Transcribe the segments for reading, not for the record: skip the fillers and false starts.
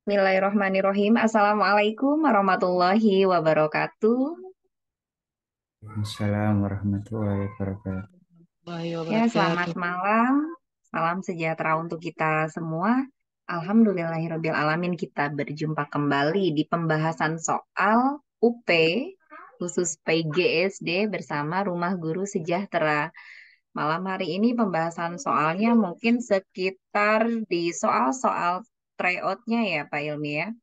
Bismillahirrahmanirrahim. Assalamualaikum warahmatullahi wabarakatuh. Waalaikumsalam warahmatullahi wabarakatuh. Warahmatullahi Ya, selamat wabarakatuh. malam. Salam sejahtera untuk kita semua. Alhamdulillahirabbil alamin, kita berjumpa kembali di pembahasan soal UP khusus PGSD bersama Rumah Guru Sejahtera. Malam hari ini pembahasan soalnya mungkin sekitar di soal-soal tryout-nya ya Pak Ilmi ya.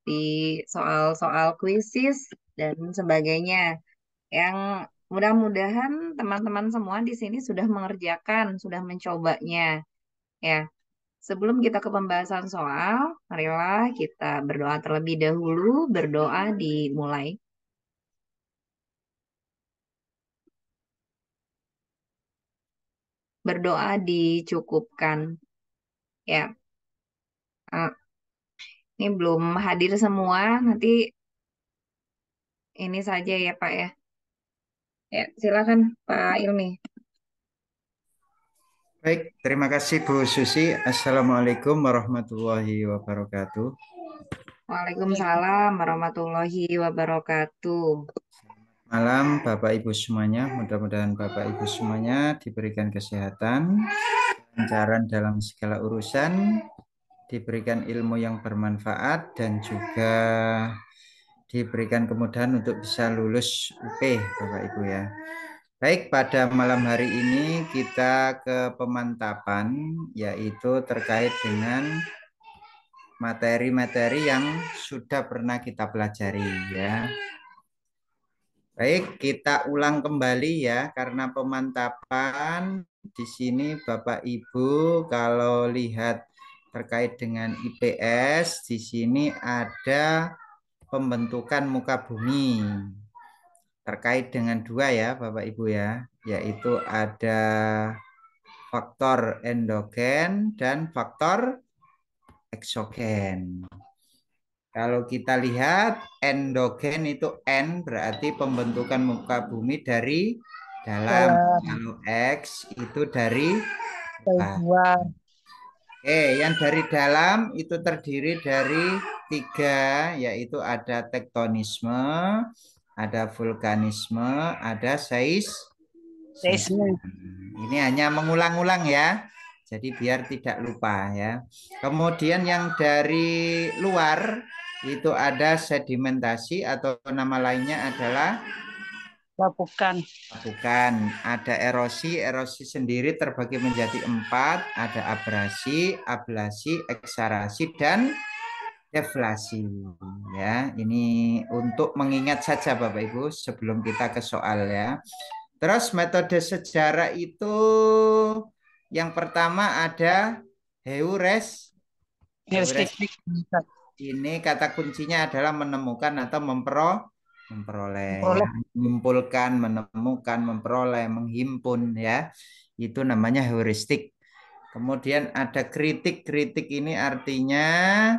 Di soal-soal kuisis dan sebagainya. Yang mudah-mudahan teman-teman semua di sini sudah mengerjakan, sudah mencobanya. Ya, sebelum kita ke pembahasan soal, marilah kita berdoa terlebih dahulu. Berdoa dimulai. Berdoa dicukupkan. Ya, eh, ini belum hadir semua. Nanti ini saja ya Pak ya. Ya, silakan Pak Ilmi. Baik, terima kasih Bu Susi. Assalamualaikum warahmatullahi wabarakatuh. Waalaikumsalam warahmatullahi wabarakatuh. Malam Bapak Ibu semuanya, mudah-mudahan Bapak Ibu semuanya diberikan kesehatan, kelancaran dalam segala urusan, diberikan ilmu yang bermanfaat dan juga diberikan kemudahan untuk bisa lulus UP Bapak Ibu ya. Baik, pada malam hari ini kita ke pemantapan yaitu terkait dengan materi-materi yang sudah pernah kita pelajari ya. Baik, kita ulang kembali ya karena pemantapan di sini Bapak Ibu kalau lihat terkait dengan IPS di sini ada pembentukan muka bumi terkait dengan dua ya Bapak Ibu ya, yaitu ada faktor endogen dan faktor eksogen. Kalau kita lihat endogen itu N berarti pembentukan muka bumi dari dalam. Dalam Kalau X itu dari luar. dua Yang dari dalam itu terdiri dari tiga, yaitu ada tektonisme, ada vulkanisme, ada seisme. seisme. Ini hanya mengulang-ulang ya. Jadi biar tidak lupa ya. Kemudian yang dari luar itu ada sedimentasi atau nama lainnya adalah Lakukan bukan. Ada erosi. Erosi sendiri terbagi menjadi empat. Ada abrasi, ablasi, eksarasi, dan deflasi. Ya, ini untuk mengingat saja Bapak Ibu sebelum kita ke soal ya. Terus metode sejarah itu yang pertama ada heuristik. heuristik. Ini kata kuncinya adalah menemukan atau memperoleh ya, Memperoleh mengumpulkan, menemukan, memperoleh, menghimpun ya. Itu namanya heuristik. Kemudian ada kritik. Kritik ini artinya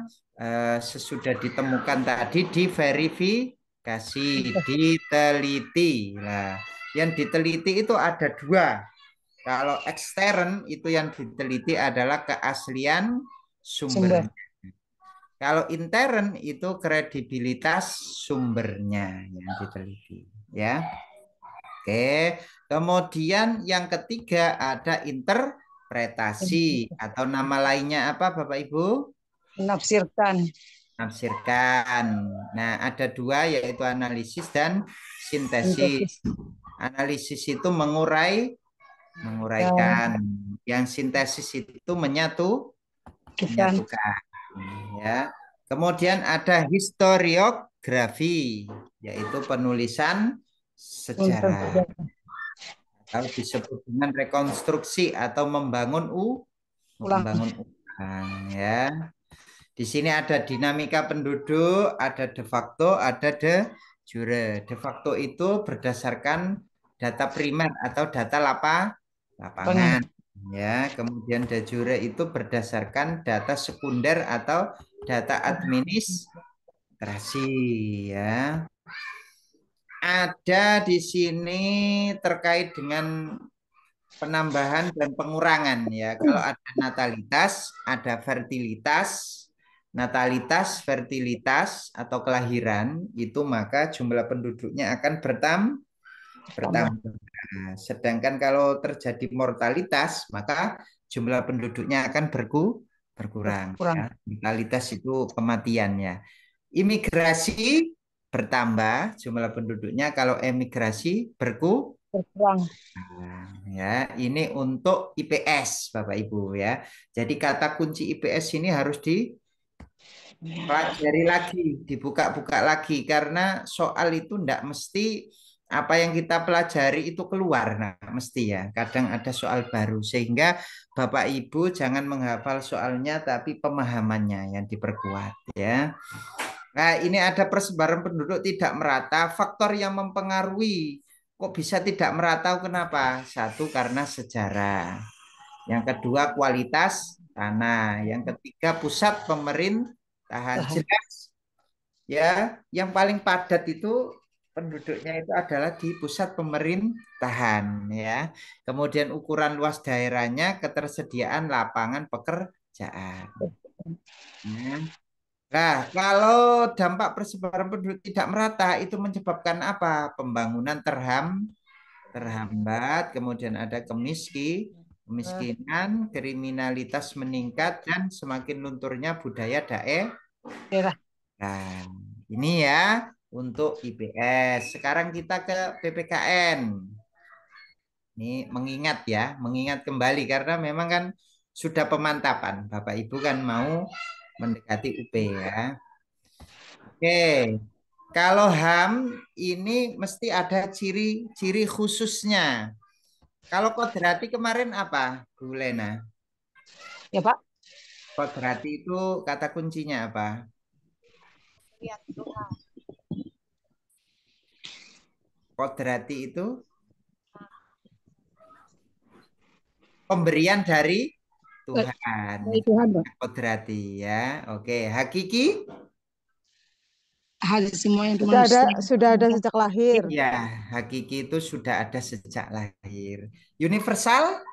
sesudah ditemukan tadi diverifikasi, diteliti. Nah, yang diteliti itu ada dua. Kalau ekstern itu yang diteliti adalah keaslian sumber. sumbernya. Kalau intern itu kredibilitas sumbernya yang diteliti, ya. Oke. Kemudian yang ketiga ada interpretasi atau nama lainnya apa Bapak Ibu? Menafsirkan. Tafsirkan. Nah, ada dua yaitu analisis dan sintesis. Sintesis. Analisis itu menguraikan. Yang sintesis itu Bukan. menyatukan. Ya. Kemudian ada historiografi, yaitu penulisan Untuk sejarah atau disebut dengan rekonstruksi atau ulang. membangun ulang ya. Di sini ada dinamika penduduk, ada de facto, ada de jure. De facto itu berdasarkan data primer atau data lapangan. Ya, kemudian de jure itu berdasarkan data sekunder atau data administrasi ya. Ada di sini terkait dengan penambahan dan pengurangan ya. Kalau ada natalitas, ada fertilitas. natalitas, fertilitas, atau kelahiran, itu maka jumlah penduduknya akan bertambah. Nah, sedangkan kalau terjadi mortalitas, maka jumlah penduduknya akan berkurang. Kurang. Ya. Mortalitas itu kematiannya. Imigrasi bertambah jumlah penduduknya, kalau emigrasi Berkurang. ya, ini untuk IPS, Bapak Ibu ya. Jadi kata kunci IPS ini harus dipelajari lagi, dibuka-buka lagi karena soal itu tidak mesti apa yang kita pelajari itu keluar. Nah, mesti ya. Kadang ada soal baru sehingga Bapak Ibu jangan menghafal soalnya tapi pemahamannya yang diperkuat ya. Nah, ini ada persebaran penduduk tidak merata, faktor yang mempengaruhi. Kok bisa tidak merata? Kenapa? Satu, karena sejarah. Yang kedua, kualitas tanah. Yang ketiga, pusat pemerintahan. Jelas ya, yang paling padat itu penduduknya itu adalah di pusat pemerintahan ya. Kemudian ukuran luas daerahnya, ketersediaan lapangan pekerjaan. Ya. Nah, kalau dampak persebaran penduduk tidak merata itu menyebabkan apa? Pembangunan terhambat, kemudian ada kemiskinan, kriminalitas meningkat, dan semakin lunturnya budaya Daerah. Nah, ini ya untuk IPS. Sekarang kita ke PPKN. Ini mengingat ya, mengingat kembali karena memang kan sudah pemantapan. Bapak Ibu kan mau mendekati UP ya. Oke, kalau HAM ini mesti ada ciri-ciri khususnya. Kalau kodrati kemarin apa, Bu Lena? Ya, Pak. Kodrati itu kata kuncinya apa? Kodrati itu pemberian dari Tuhan. Dari Tuhan, Pak. Kodrati ya. Oke, hakiki? Hal semua yang Sudah ada sejak lahir. Ya, hakiki itu sudah ada sejak lahir. Universal?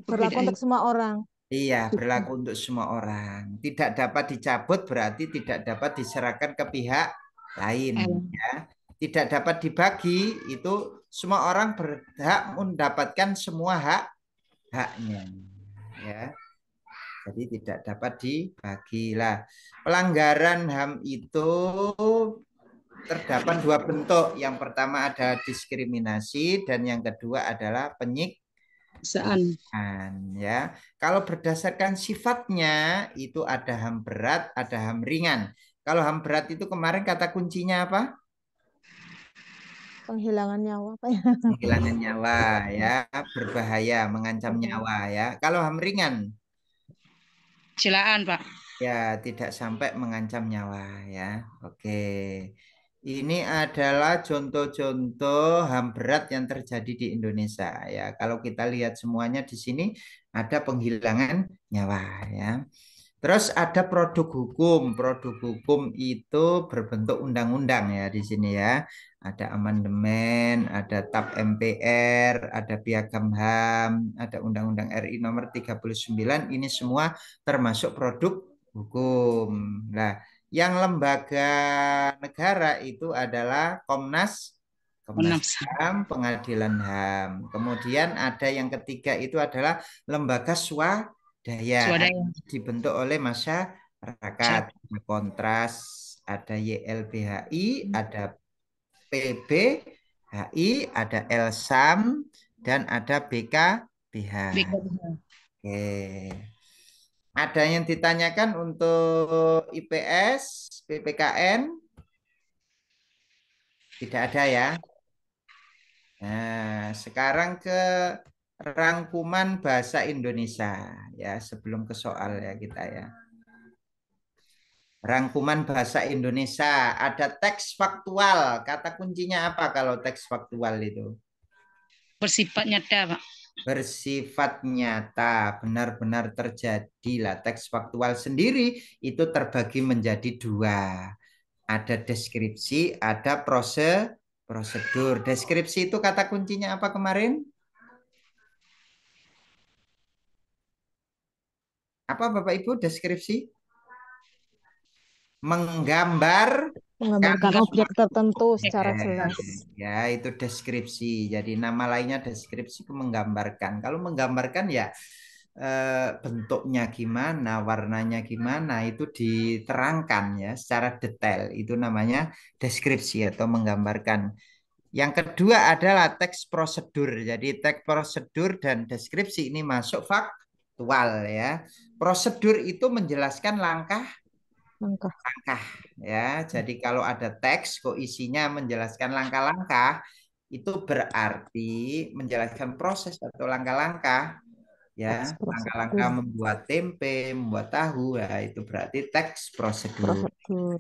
Berlaku untuk semua orang. Iya, berlaku untuk semua orang. Tidak dapat dicabut berarti tidak dapat diserahkan ke pihak lain. Ya. Tidak dapat dibagi itu semua orang berhak mendapatkan semua haknya. Ya. Jadi tidak dapat dibagi lah. Pelanggaran HAM itu terdapat dua bentuk. Yang pertama ada diskriminasi dan yang kedua adalah penyiksaan ya. Kalau berdasarkan sifatnya itu ada HAM berat, ada HAM ringan. Kalau HAM berat itu kemarin kata kuncinya apa? Penghilangan nyawa, Pak. Penghilangan nyawa ya, berbahaya, mengancam nyawa ya. Kalau HAM ringan Kecelakaan, Pak. ya tidak sampai mengancam nyawa ya. Oke. Ini adalah contoh-contoh HAM berat yang terjadi di Indonesia ya. Kalau kita lihat semuanya di sini ada penghilangan nyawa ya. Terus ada produk hukum. Produk hukum itu berbentuk undang-undang ya di sini ya. Ada amandemen, ada TAP MPR, ada Piagam HAM, ada Undang-Undang RI nomor 39. Ini semua termasuk produk hukum. Nah, yang lembaga negara itu adalah Komnas HAM, Pengadilan HAM. Kemudian ada yang ketiga itu adalah lembaga swadaya dibentuk oleh masyarakat. Ada Kontras, ada YLBHI, ada PBHI, ada LSAM, dan ada BKBH. Oke. Ada yang ditanyakan untuk IPS, PPKN? Tidak ada ya. Nah, sekarang ke rangkuman bahasa Indonesia ya, sebelum ke soal ya kita ya. Rangkuman bahasa Indonesia, ada teks faktual. Kata kuncinya apa kalau teks faktual itu? Bersifat nyata, Pak. Bersifat nyata, benar-benar terjadi lah. Teks faktual sendiri itu terbagi menjadi dua. Ada deskripsi, ada prosedur. Deskripsi itu kata kuncinya apa kemarin? Apa Bapak Ibu deskripsi? Menggambarkan Gambar objek tertentu secara Eh, jelas. ya itu deskripsi. Jadi nama lainnya deskripsi itu menggambarkan. Kalau menggambarkan ya bentuknya gimana, warnanya gimana itu diterangkan ya secara detail. Itu namanya deskripsi atau menggambarkan. Yang kedua adalah teks prosedur. Jadi teks prosedur dan deskripsi ini masuk faktual ya. Prosedur itu menjelaskan langkah Langkah. ya. Jadi kalau ada teks kok isinya menjelaskan langkah-langkah, itu berarti menjelaskan proses atau langkah-langkah Teks ya. prosedur. Langkah-langkah membuat tempe, membuat tahu ya, itu berarti teks prosedur. Prosedur.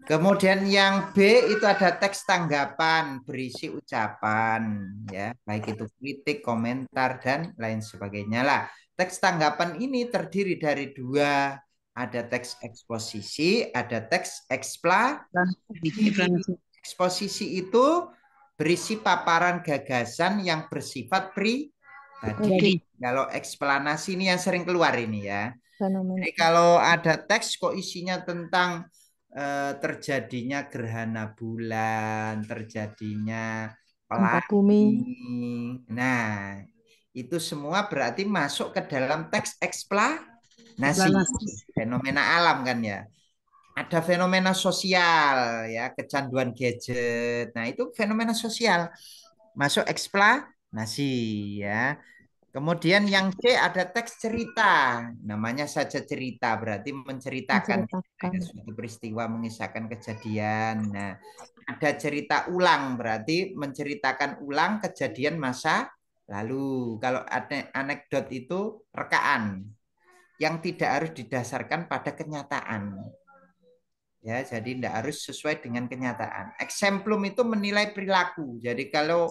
Kemudian yang B itu ada teks tanggapan berisi ucapan ya, baik itu kritik, komentar dan lain sebagainya lah. Teks tanggapan ini terdiri dari dua, ada teks eksposisi, ada teks eksplanasi. Eksposisi itu berisi paparan gagasan yang bersifat pribadi. Kalau eksplanasi ini yang sering keluar ini ya. Fenomena. Jadi kalau ada teks kok isinya tentang terjadinya gerhana bulan, terjadinya Gempa bumi. pelangi. Nah, itu semua berarti masuk ke dalam teks eksplanasi. Fenomena alam kan ya. Ada fenomena sosial ya, kecanduan gadget. Nah, itu fenomena sosial. Masuk eksplanasi ya. Kemudian yang C ada teks cerita, namanya saja cerita, berarti menceritakan ada suatu peristiwa, mengisahkan kejadian. Nah, ada cerita ulang, berarti menceritakan ulang kejadian masa lalu. Kalau anekdot itu rekaan yang tidak harus didasarkan pada kenyataan. Ya, jadi tidak harus sesuai dengan kenyataan. Exemplum itu menilai perilaku. Jadi kalau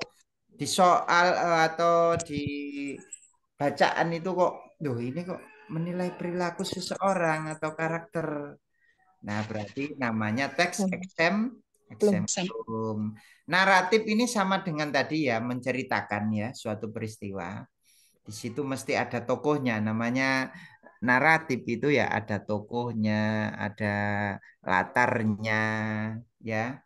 di soal atau di bacaan itu kok, duh ini kok menilai perilaku seseorang atau karakter. Nah, berarti namanya teks exemplum. Naratif ini sama dengan tadi ya, menceritakan ya suatu peristiwa. Di situ mesti ada tokohnya, namanya naratif itu ya ada tokohnya, ada latarnya ya.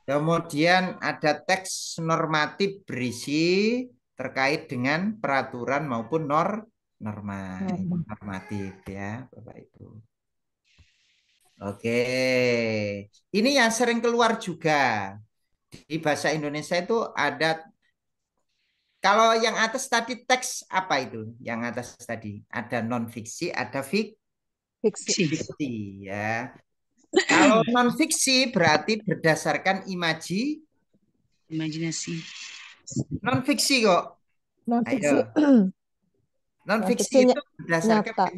Kemudian ada teks normatif berisi terkait dengan peraturan maupun norma. Normatif ya, Bapak Ibu. Oke. Ini yang sering keluar juga. Di bahasa Indonesia itu ada, kalau yang atas tadi teks apa itu? Yang atas tadi ada non fiksi, ada fiksi ya. Kalau non fiksi berarti berdasarkan imajinasi. non fiksi kok. Non fiksi. Ayo. Non fiksi itu berdasarkan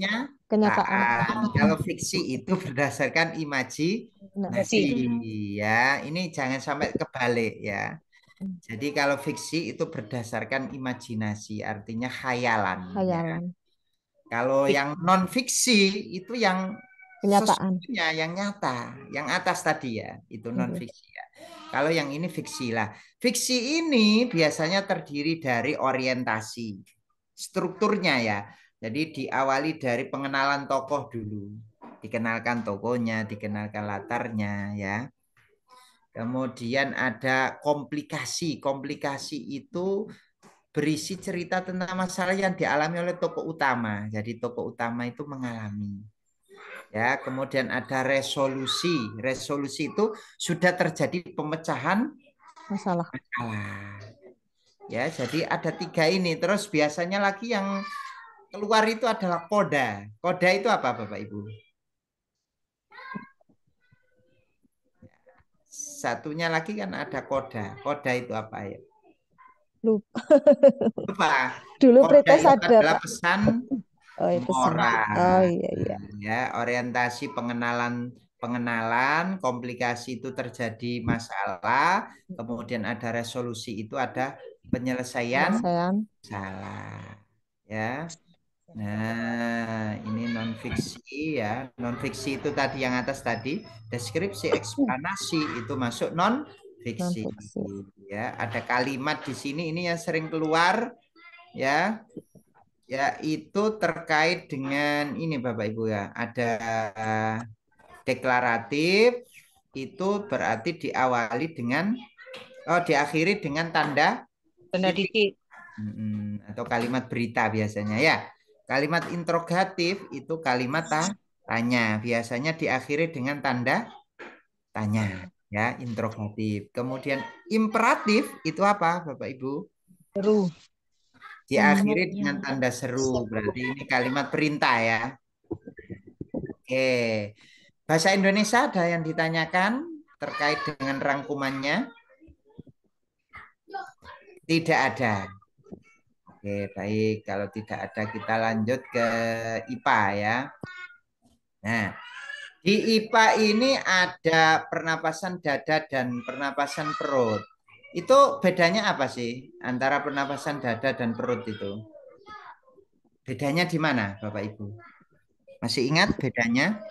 kenyataan. Kalau fiksi itu berdasarkan imajinasi ya. Ini jangan sampai kebalik ya. Jadi kalau fiksi itu berdasarkan imajinasi, artinya khayalan. Ya. Kalau yang non fiksi itu yang kenyataan, yang nyata, yang atas tadi ya, itu non fiksi ya. Kalau yang ini fiksi lah. Fiksi ini biasanya terdiri dari orientasi, strukturnya ya. Jadi diawali dari pengenalan tokoh dulu, dikenalkan tokohnya, dikenalkan latarnya ya. Kemudian ada komplikasi. Komplikasi itu berisi cerita tentang masalah yang dialami oleh tokoh utama. Jadi tokoh utama itu mengalami. Ya, kemudian ada resolusi. Resolusi itu sudah terjadi pemecahan masalah. Ya, jadi ada 3 ini. Terus biasanya lagi yang keluar itu adalah koda. Koda itu apa, Bapak Ibu? Satunya lagi kan ada koda. Koda itu apa ya? Lupa. Dulu koda itu ada adalah pesan moral. Oh iya. Ya, orientasi pengenalan, komplikasi itu terjadi masalah, kemudian ada resolusi itu ada penyelesaian masalah. Ya. Nah, ini non fiksi ya. Non fiksi itu tadi yang atas tadi, deskripsi, eksplanasi itu masuk non fiksi. Ya, ada kalimat di sini ini yang sering keluar ya. Ya, itu terkait dengan ini Bapak Ibu ya. Ada Deklaratif itu berarti diakhiri dengan tanda Tanda titik. titik. Atau kalimat berita biasanya ya. Kalimat interrogatif itu kalimat tanya, biasanya diakhiri dengan tanda tanya ya, interrogatif. Kemudian imperatif itu apa Bapak Ibu? Seru. Diakhiri dengan tanda seru, berarti ini kalimat perintah ya. Oke. Bahasa Indonesia ada yang ditanyakan terkait dengan rangkumannya? Tidak ada. Oke, baik. Kalau tidak ada kita lanjut ke IPA ya. Nah, di IPA ini ada pernapasan dada dan pernapasan perut. Itu bedanya apa sih antara pernapasan dada dan perut itu? Bedanya di mana, Bapak Ibu? Masih ingat bedanya?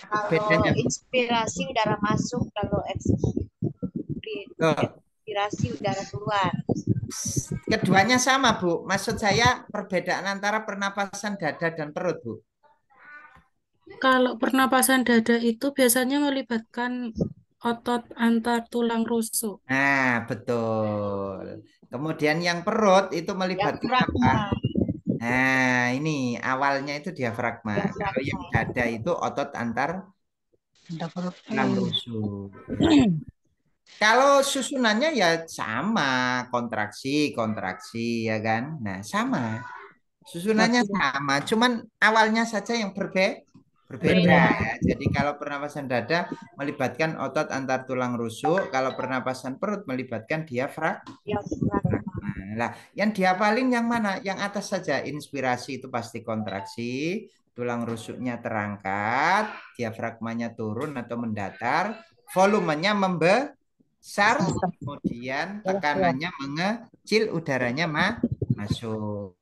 Kalau inspirasi udara masuk, kalau ekspirasi udara keluar. Keduanya sama, Bu. Maksud saya perbedaan antara pernapasan dada dan perut, Bu. Kalau pernapasan dada itu biasanya melibatkan otot antar tulang rusuk. Nah, betul. Kemudian yang perut itu melibatkan apa? Nah, ini awalnya itu diafragma. Kalau yang dada itu otot antar tulang rusuk. Ya. Kalau susunannya ya sama, kontraksi, ya kan? Nah, sama. Susunannya sama, cuman awalnya saja yang berbeda ya. Jadi kalau pernapasan dada melibatkan otot antar tulang rusuk, kalau pernapasan perut melibatkan diafragma. Nah, yang dihafalin yang mana? Yang atas saja. Inspirasi itu pasti kontraksi, tulang rusuknya terangkat, diafragmanya turun atau mendatar, volumenya membesar, kemudian tekanannya mengecil, udaranya masuk.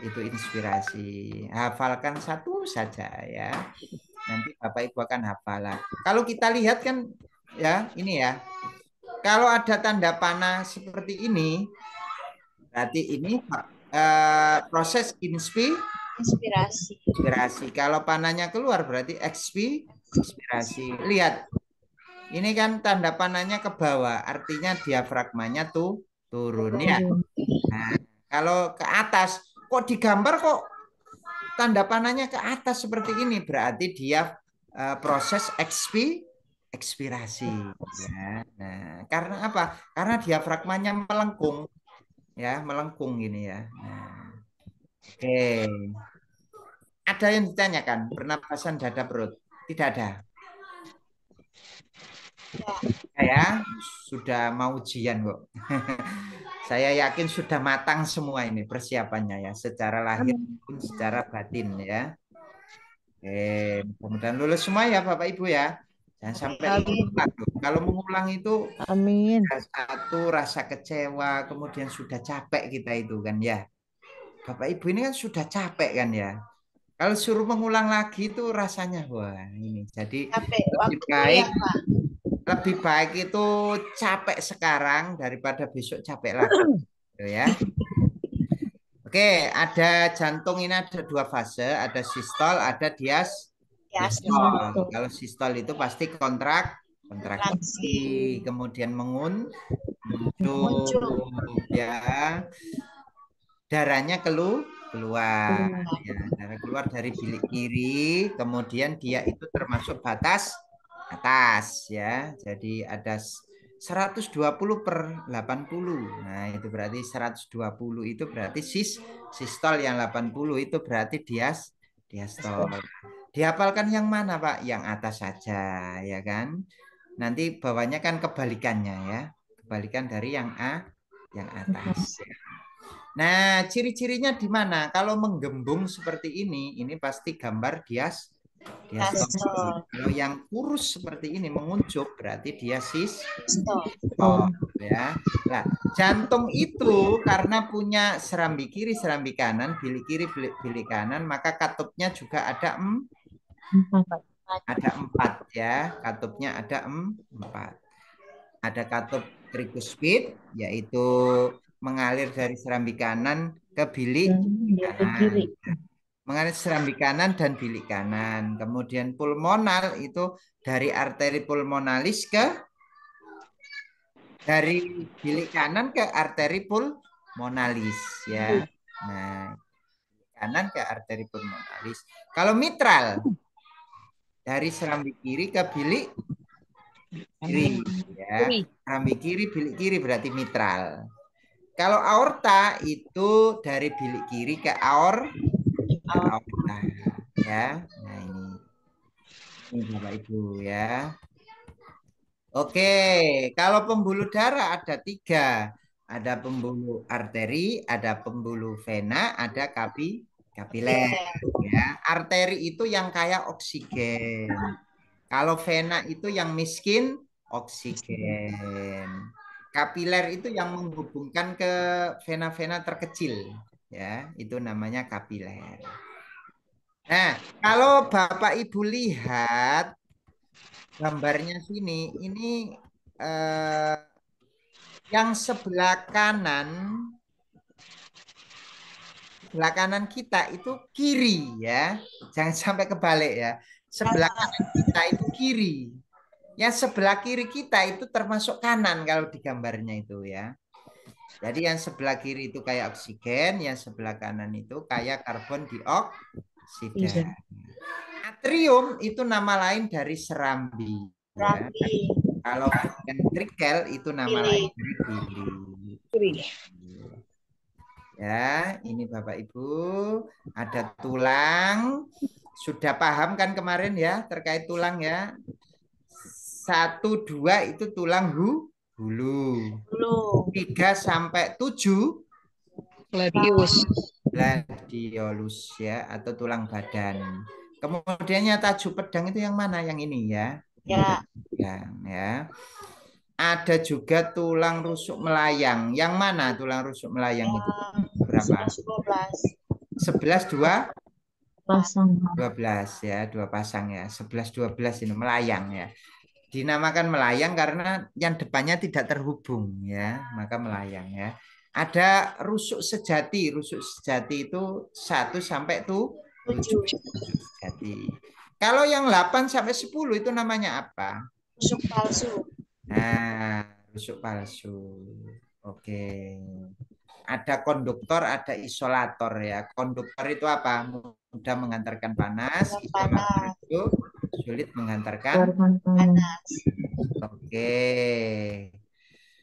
Itu inspirasi. Hafalkan satu saja ya. Nanti Bapak Ibu akan hafal. Kalau kita lihat kan ya, ini ya. Kalau ada tanda panah seperti ini, berarti ini proses inspirasi. Kalau panahnya keluar berarti ekspirasi. Lihat. Ini kan tanda panahnya ke bawah, artinya diafragmanya tuh turun ya. Nah, kalau ke atas kok digambar kok tanda panahnya ke atas seperti ini, berarti dia proses ekspirasi ya. Nah, karena apa? Karena diafragmanya melengkung ya, melengkung gini ya. Nah, oke. Ada yang ditanyakan pernapasan dada perut? Tidak ada. Saya sudah mau ujian kok. Saya yakin sudah matang semua ini persiapannya ya, secara lahir pun secara batin ya. Mudah-mudahan lulus semua ya Bapak Ibu ya. Jangan sampai mengulang. Kalau mengulang itu Amin. satu rasa kecewa, kemudian sudah capek kita itu kan ya. Bapak Ibu ini kan sudah capek kan ya. Kalau suruh mengulang lagi itu rasanya wah ini. Jadi lebih baik itu capek sekarang daripada besok capek lagi. Gitu ya. Oke, ada jantung ini ada dua fase, ada sistol, ada diastol. Kalau sistol itu pasti kontraksi, kemudian muncul ya. Darahnya keluar ya, darah keluar dari bilik kiri, kemudian dia itu termasuk batas atas ya. Jadi ada 120/80. Nah, itu berarti 120 itu berarti sistol, yang 80 itu berarti diastol. Dihafalkan yang mana, Pak? Yang atas saja ya kan. Nanti bawahnya kan kebalikannya ya. Kebalikan dari yang atas. Nah, ciri-cirinya di mana? Kalau menggembung seperti ini pasti gambar diastol. Kalau yang kurus seperti ini menguncup berarti dia sistol ya. Nah, jantung itu karena punya serambi kiri, serambi kanan, bilik kiri, bilik kanan, maka katupnya juga ada 4 ya. Katupnya ada 4. Ada katup trikuspid, yaitu mengalir dari serambi kanan ke bilik kanan. mengalir serambi kanan dan bilik kanan. Kemudian pulmonal itu dari arteri pulmonalis dari bilik kanan ke arteri pulmonalis ya. Nah, kanan ke arteri pulmonalis. Kalau mitral dari serambi kiri ke bilik kiri ya. Serambi kiri, bilik kiri berarti mitral. Kalau aorta itu dari bilik kiri ke aorta ya. Nah ini Bapak Ibu ya. Oke, kalau pembuluh darah ada 3. Ada pembuluh arteri, ada pembuluh vena, ada kapiler ya. Arteri itu yang kaya oksigen. Kalau vena itu yang miskin oksigen. Kapiler itu yang menghubungkan ke vena-vena terkecil ya, itu namanya kapiler. Nah, kalau Bapak Ibu lihat gambarnya sini, ini yang sebelah kanan kita itu kiri ya. Jangan sampai kebalik ya. Sebelah kanan kita itu kiri. Yang sebelah kiri kita itu termasuk kanan kalau di gambarnya itu ya. Jadi yang sebelah kiri itu kayak oksigen, yang sebelah kanan itu kayak karbon dioksida. Atrium itu nama lain dari serambi. Ya. Kalau ventrikel itu nama lain dari bilik. Ya, ini Bapak Ibu ada tulang. Sudah paham kan kemarin ya terkait tulang ya? 1, 2 itu tulang hulu. 3 sampai 7 gladiolus ya atau tulang badan. Kemudiannya tajuk pedang itu yang mana? Yang ini ya. Ya. Ya. Ada juga tulang rusuk melayang. Yang mana tulang rusuk melayang itu? Berapa? 11, 2 Pasang. 12 ya, 2 pasang ya. 11, 12 ini melayang ya. Dinamakan melayang karena yang depannya tidak terhubung ya, maka melayang ya. Ada rusuk sejati. Rusuk sejati itu 1 sampai 7 sejati. Kalau yang 8 sampai 10 itu namanya apa? Rusuk palsu. Nah, rusuk palsu. Oke. Ada konduktor, ada isolator ya. Konduktor itu apa? Mudah mengantarkan panas. Isolator itu sulit mengantarkan Panas. Oke.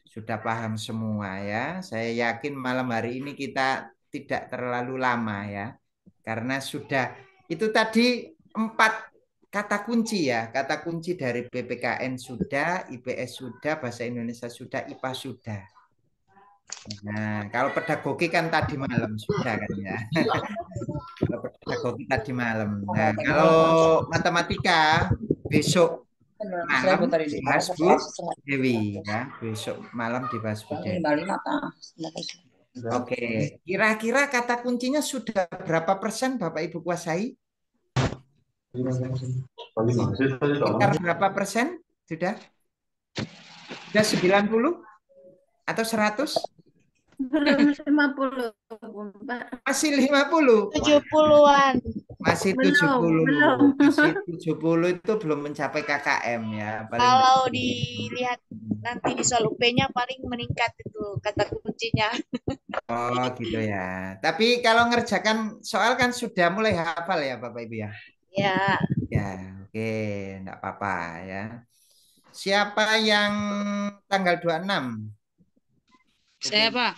Sudah paham semua ya. Saya yakin malam hari ini kita tidak terlalu lama ya. Karena sudah itu tadi 4 kata kunci ya. Kata kunci dari PPKN sudah, IPS sudah, Bahasa Indonesia sudah, IPA sudah. Nah, kalau pedagogi kan tadi malam sudah kan ya. Kalau pedagogi tadi malam. Nah, kalau matematika besok malam dibahas Bu Dewi ya. Besok malam dibahas Bu Dewi. Oke, kira-kira kata kuncinya sudah berapa persen Bapak Ibu kuasai? Sekitar berapa persen? Sudah? Sudah 90 atau 100? Belum 50, Pak. Masih 50. 70-an. Masih Belum, 70. belum. Masih 70 itu belum mencapai KKM ya. Paling Kalau dilihat nanti di soal UP-nya paling meningkat itu kata kuncinya. Oh gitu ya. Tapi kalau ngerjakan soal kan sudah mulai hafal ya Bapak Ibu ya. Ya, Ya, oke, enggak apa-apa ya. Siapa yang tanggal 26? Saya, Pak.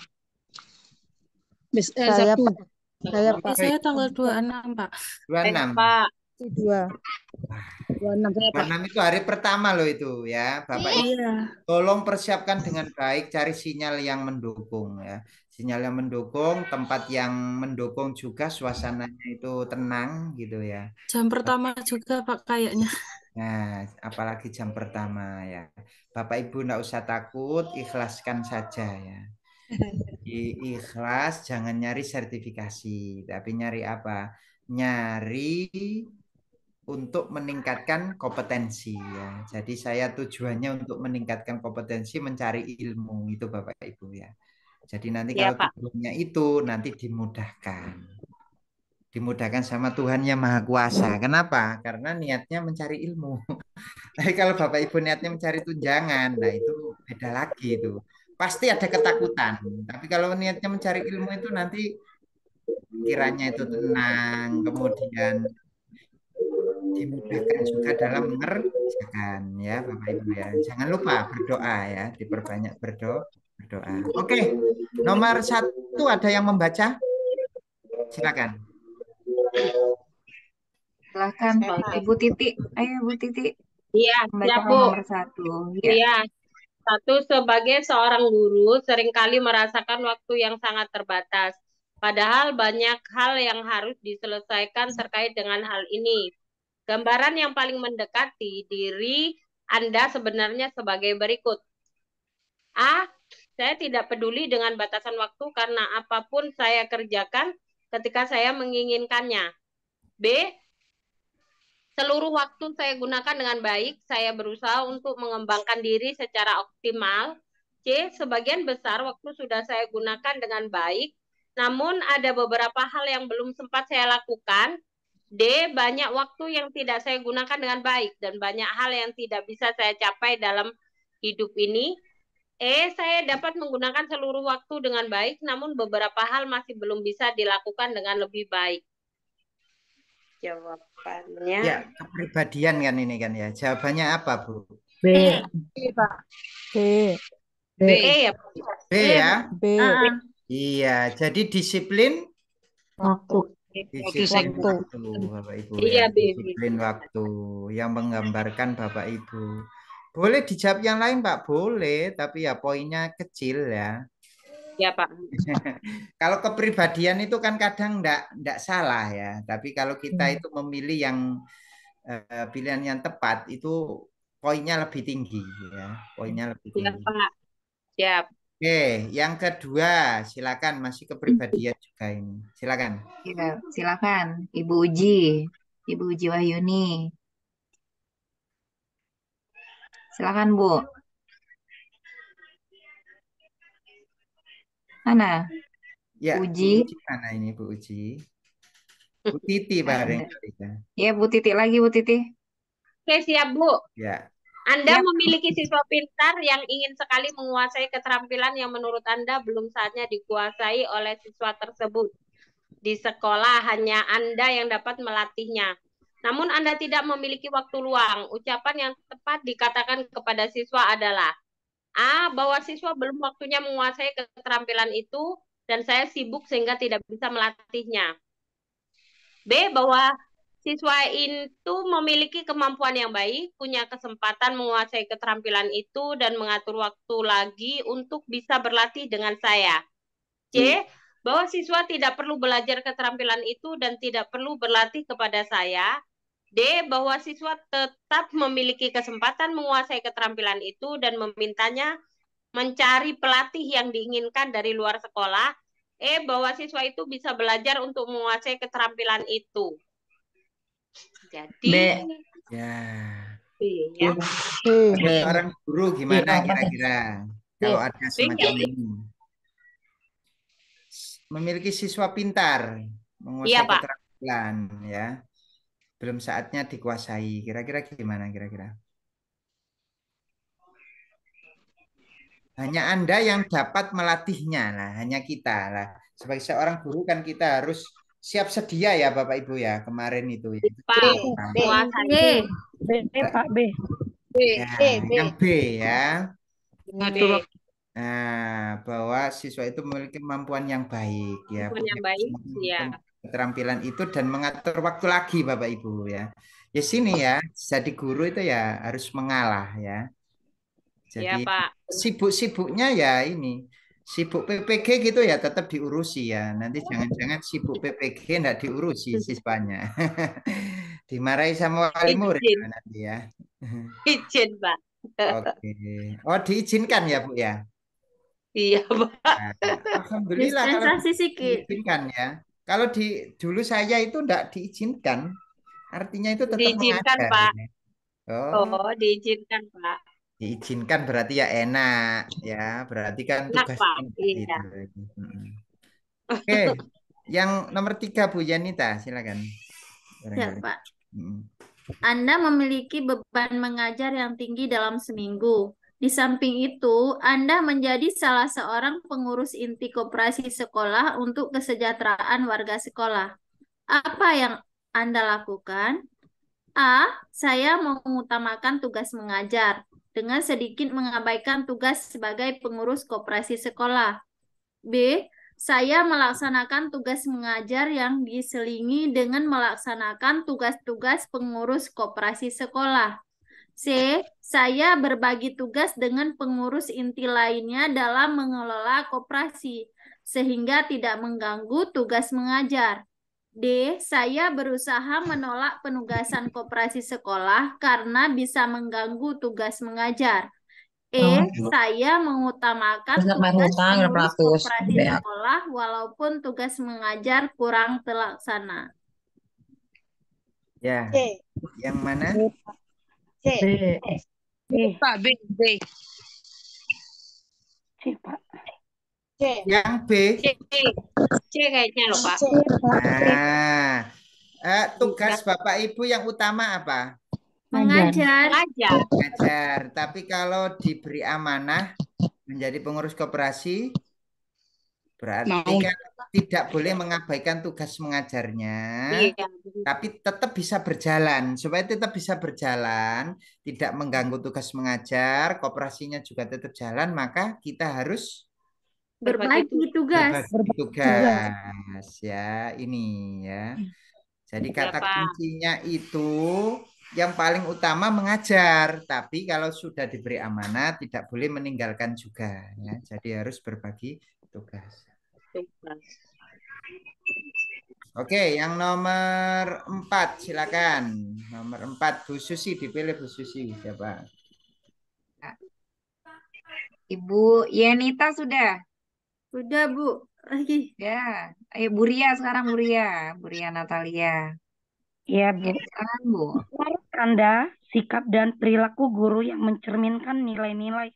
Saya, Sabtu. Pak. Saya, Pak. Saya tanggal 26, Pak. 26. Pak. 2. 26 saya, Pak. 26 itu hari pertama loh itu ya. Bapak Ibu Iya. tolong persiapkan dengan baik, cari sinyal yang mendukung ya. Sinyal yang mendukung, tempat yang mendukung juga, suasananya itu tenang gitu ya. Jam pertama juga, Pak, kayaknya. Nah, apalagi jam pertama ya. Bapak Ibu enggak usah takut, ikhlaskan saja ya. Ikhlas, jangan nyari sertifikasi, tapi nyari apa? Nyari untuk meningkatkan kompetensi ya. Jadi saya tujuannya untuk meningkatkan kompetensi, mencari ilmu itu Bapak Ibu ya. Jadi nanti Iya, kalau Pak. tujuannya itu nanti dimudahkan. dimudahkan sama Tuhan Yang Maha Kuasa. Kenapa? Karena niatnya mencari ilmu. Tapi kalau Bapak Ibu niatnya mencari tunjangan, nah itu beda lagi itu. Pasti ada ketakutan. Tapi kalau niatnya mencari ilmu itu nanti kiranya itu tenang, kemudian dimudahkan juga dalam mengerjakan ya Bapak Ibu ya. Jangan lupa berdoa ya, diperbanyak berdoa. Oke, nomor 1 ada yang membaca? Silakan. Silakan Ibu Titi. Ayo Bu Titi Iya, membaca siap Bu. nomor 1. Ya. Iya, satu, sebagai seorang guru seringkali merasakan waktu yang sangat terbatas. Padahal banyak hal yang harus diselesaikan terkait dengan hal ini. Gambaran yang paling mendekati diri Anda sebenarnya sebagai berikut. A. Saya tidak peduli dengan batasan waktu karena apapun saya kerjakan ketika saya menginginkannya. B. Seluruh waktu saya gunakan dengan baik, saya berusaha untuk mengembangkan diri secara optimal. C. Sebagian besar waktu sudah saya gunakan dengan baik, namun ada beberapa hal yang belum sempat saya lakukan. D. Banyak waktu yang tidak saya gunakan dengan baik, dan banyak hal yang tidak bisa saya capai dalam hidup ini. E. Saya dapat menggunakan seluruh waktu dengan baik, namun beberapa hal masih belum bisa dilakukan dengan lebih baik. Jawabannya Ya, kepribadian kan ini kan ya. Jawabannya apa, Bu? B. Pak. B. B ya. B ya. B. Iya, jadi disiplin Waktu. disiplin Waktu. waktu, Bapak Ibu Iya, ya. B. Disiplin waktu yang menggambarkan Bapak Ibu. Boleh dijawab yang lain, Pak? Boleh, tapi ya poinnya kecil ya. Ya, Pak. Kalau kepribadian itu kan kadang enggak salah ya, tapi kalau kita itu memilih yang pilihan yang tepat itu poinnya lebih tinggi ya, poinnya lebih Ya, tinggi. Pak. Siap. Oke, yang kedua, silakan, masih kepribadian juga ini. Silakan. Ya, silakan Ibu Uji. Ibu Uji Wahyuni. Silakan Bu. Mana? Ya, Uji. Bu Uji mana ini Bu Uji? Bu Titi barangkali ya. Ya, Bu Titi lagi Bu Titi. Oke, siap, Bu. Ya. Anda Siap. memiliki siswa pintar yang ingin sekali menguasai keterampilan yang menurut Anda belum saatnya dikuasai oleh siswa tersebut. Di sekolah hanya Anda yang dapat melatihnya. Namun Anda tidak memiliki waktu luang. Ucapan yang tepat dikatakan kepada siswa adalah A. Bahwa siswa belum waktunya menguasai keterampilan itu dan saya sibuk sehingga tidak bisa melatihnya. B. Bahwa siswa itu memiliki kemampuan yang baik, punya kesempatan menguasai keterampilan itu dan mengatur waktu lagi untuk bisa berlatih dengan saya. C. Bahwa siswa tidak perlu belajar keterampilan itu dan tidak perlu berlatih kepada saya. D. Bahwa siswa tetap memiliki kesempatan menguasai keterampilan itu dan memintanya mencari pelatih yang diinginkan dari luar sekolah. E. Bahwa siswa itu bisa belajar untuk menguasai keterampilan itu. Jadi Ya. B ya. Seorang guru gimana kira-kira kalau ada semacam ini? Memiliki siswa pintar, menguasai Iya, Pak. keterampilan ya. Belum saatnya dikuasai. Kira-kira gimana kira-kira? Hanya Anda yang dapat melatihnya. Nah, hanya kita lah. Sebagai seorang guru kan kita harus siap sedia ya Bapak Ibu ya kemarin itu ya. Pak, B. menguasai. B, Pak, B. B. Ya, B. yang B ya. B. Nah, bahwa siswa itu memiliki kemampuan yang baik ya, Kemampuan yang baik, ya. keterampilan itu dan mengatur waktu lagi Bapak Ibu ya. Ya sini ya, jadi guru itu ya harus mengalah ya. Jadi Ya, Pak. sibuk-sibuknya ya ini, sibuk PPG gitu ya tetap diurusi ya. Nanti jangan-jangan sibuk PPG enggak diurusi siswanya. Dimarahi sama wali murid nanti ya. Izin, Pak. Oke. Oh, diizinkan ya, Bu ya? Iya, Pak. Nah, alhamdulillah kalau Dispensasi sikit. diizinkan ya. Kalau dulu saya itu enggak diizinkan, artinya itu tetap Diizinkan, mengajar. Pak. Oh, diizinkan, Pak. diizinkan berarti ya enak ya. Berarti kan Enak, tugasnya Pak. Iya. gitu. Oke. Yang nomor 3 Bu Yanita, silakan. Ya, Barangkali. Pak. Mm. Anda memiliki beban mengajar yang tinggi dalam seminggu. Di samping itu, Anda menjadi salah seorang pengurus inti koperasi sekolah untuk kesejahteraan warga sekolah. Apa yang Anda lakukan? A. Saya mengutamakan tugas mengajar dengan sedikit mengabaikan tugas sebagai pengurus koperasi sekolah. B. Saya melaksanakan tugas mengajar yang diselingi dengan melaksanakan tugas-tugas pengurus koperasi sekolah. C. Saya berbagi tugas dengan pengurus inti lainnya dalam mengelola koperasi, sehingga tidak mengganggu tugas mengajar. D. Saya berusaha menolak penugasan koperasi sekolah karena bisa mengganggu tugas mengajar. Saya mengutamakan tugas pengurus koperasi sekolah walaupun tugas mengajar kurang terlaksana. Ya, C. yang mana? C. Pak, B. C, Pak. C. Yang B. C kayaknya loh, Pak. C. Nah, tugas Bapak Ibu yang utama apa? Mengajar. Mengajar. Tapi kalau diberi amanah menjadi pengurus koperasi, berarti kan tidak boleh mengabaikan tugas mengajarnya, Iya. tapi tetap bisa berjalan. Supaya tetap bisa berjalan, tidak mengganggu tugas mengajar, koperasinya juga tetap jalan, maka kita harus Berbagi tugas. berbagi tugas. Ya, ini ya. Jadi kata Pak. kuncinya itu yang paling utama mengajar, tapi kalau sudah diberi amanah tidak boleh meninggalkan juga ya. Jadi harus berbagi tugas. Oke, yang nomor 4 silakan. Nomor 4 Bu Susi, dipilih Bu Susi siapa? Ibu Yenita sudah. Udah, Bu. Lagi. Ya. Ayo Bu Ria sekarang, Bu Ria Natalia. Iya, Bu. Ya, sekarang Bu. Menurut Anda, sikap dan perilaku guru yang mencerminkan nilai-nilai